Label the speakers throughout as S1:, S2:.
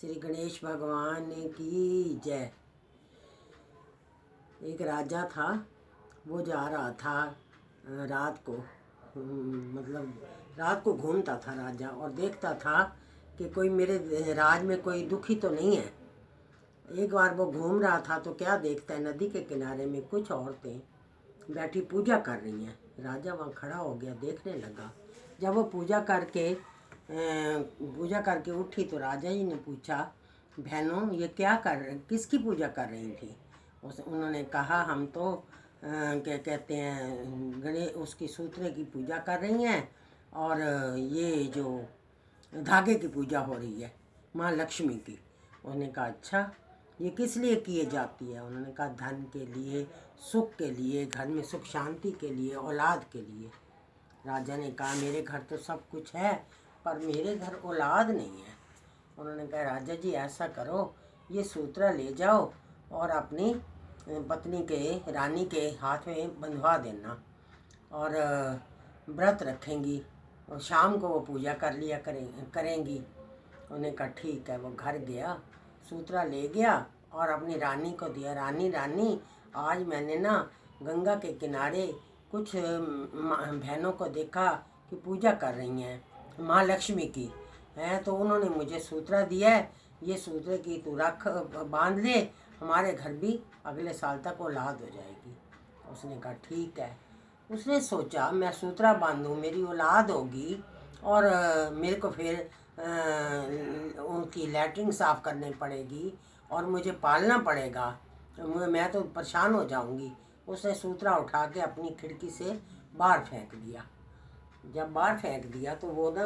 S1: श्री गणेश भगवान की जय। एक राजा था, वो जा रहा था रात को, मतलब रात को घूमता था राजा और देखता था कि कोई मेरे राज में कोई दुखी तो नहीं है। एक बार वो घूम रहा था तो क्या देखता है, नदी के किनारे में कुछ औरतें बैठी पूजा कर रही हैं। राजा वहाँ खड़ा हो गया, देखने लगा। जब वो पूजा करके उठी तो राजा जी ने पूछा, बहनों ये क्या किसकी पूजा कर रही थी? उन्होंने कहा, हम तो क्या कहते हैं गणेश उसकी सूत्रे की पूजा कर रही हैं और ये जो धागे की पूजा हो रही है माँ लक्ष्मी की। उन्होंने कहा अच्छा, ये किस लिए किए जाती है? उन्होंने कहा धन के लिए, सुख के लिए, घर में सुख शांति के लिए, औलाद के लिए। राजा ने कहा मेरे घर तो सब कुछ है पर मेरे घर औलाद नहीं है। उन्होंने कहा राजा जी ऐसा करो, ये सूत्रा ले जाओ और अपनी पत्नी के रानी के हाथ में बंधवा देना और व्रत रखेंगी और शाम को वो पूजा कर लिया करेंगी। उन्होंने कहा ठीक है। वो घर गया, सूत्रा ले गया और अपनी रानी को दिया। रानी आज मैंने ना गंगा के किनारे कुछ बहनों को देखा कि पूजा कर रही हैं माँ लक्ष्मी की हैं, तो उन्होंने मुझे सूत्रा दिया है, ये सूत्रे की तू रख, बांध ले, हमारे घर भी अगले साल तक औलाद हो जाएगी। उसने कहा ठीक है। उसने सोचा मैं सूत्रा बांधूँ, मेरी औलाद होगी और मेरे को फिर उनकी लैट्रिन साफ़ करनी पड़ेगी और मुझे पालना पड़ेगा, मैं तो परेशान हो जाऊंगी। उसने सूत्रा उठा के अपनी खिड़की से बाहर फेंक दिया। जब बाहर फेंक दिया तो वो ना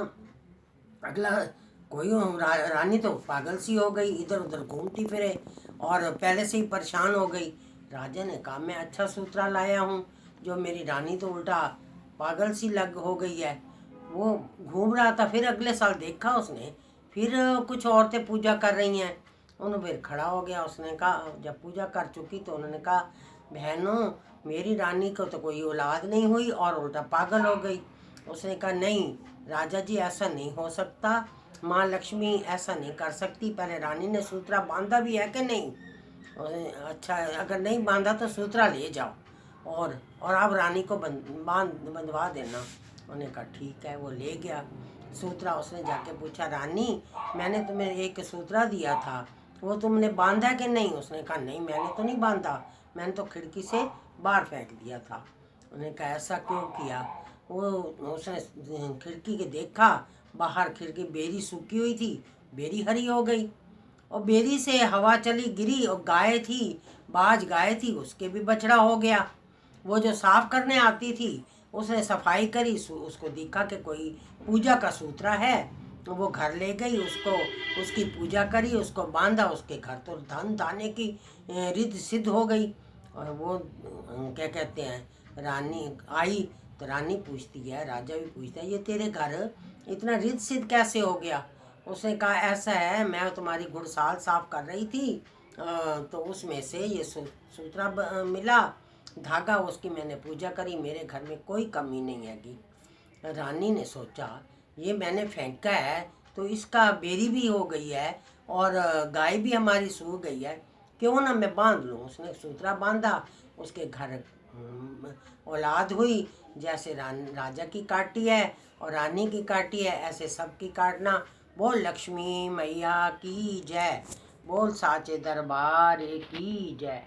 S1: अगला कोई रानी तो पागल सी हो गई, इधर उधर घूमती फिरे और पहले से ही परेशान हो गई। राजा ने कहा मैं अच्छा सूत्रा लाया हूँ, जो मेरी रानी तो उल्टा पागल सी लग हो गई है। वो घूम रहा था, फिर अगले साल देखा उसने, फिर कुछ औरतें पूजा कर रही हैं। उन्होंने फिर खड़ा हो गया। उसने कहा, जब पूजा कर चुकी तो उन्होंने कहा बहनों मेरी रानी को तो कोई औलाद नहीं हुई और उल्टा पागल हो गई। उसने कहा नहीं राजा जी ऐसा नहीं हो सकता, माँ लक्ष्मी ऐसा नहीं कर सकती, पहले रानी ने सूत्रा बांधा भी है कि नहीं? अच्छा अगर नहीं बांधा तो सूत्रा ले जाओ और आप रानी को बंधवा देना। उन्होंने कहा ठीक है। वो ले गया सूत्रा। उसने जाके पूछा रानी मैंने तुम्हें एक सूत्रा दिया था, वो तुमने बांधा कि नहीं? उसने कहा नहीं मैंने तो नहीं बांधा, मैंने तो खिड़की से बाहर फेंक दिया था। उन्होंने कहा ऐसा क्यों किया? वो उसने खिड़की के देखा, बाहर खिड़की बेरी सूखी हुई थी, बेरी हरी हो गई और बेरी से हवा चली गिरी और गाय थी, बाज गाय थी, उसके भी बछड़ा हो गया। वो जो साफ करने आती थी उसने सफाई करी, उसको देखा कि कोई पूजा का सूत्रा है, तो वो घर ले गई, उसकी पूजा करी, उसको बांधा, उसके घर तो धन धाने की रिद्ध सिद्ध हो गई। और वो क्या कहते हैं रानी आई तो रानी पूछती है, राजा भी पूछता है ये तेरे घर इतना रिद्ध सिद्ध कैसे हो गया? उसने कहा ऐसा है, मैं तुम्हारी घुड़साल साफ कर रही थी तो उसमें से ये सूत्रा मिला, धागा, उसकी मैंने पूजा करी, मेरे घर में कोई कमी नहीं हैगी। रानी ने सोचा ये मैंने फेंका है तो इसका बेरी भी हो गई है और गाय भी हमारी सूख गई है, क्यों ना मैं बांध लूँ। उसने सूत्रा बांधा, उसके घर औलाद हुई। जैसे राजा की काटी है और रानी की काटी है ऐसे सबकी काटना। बोल लक्ष्मी मैया की जय, बोल साचे दरबार की जय।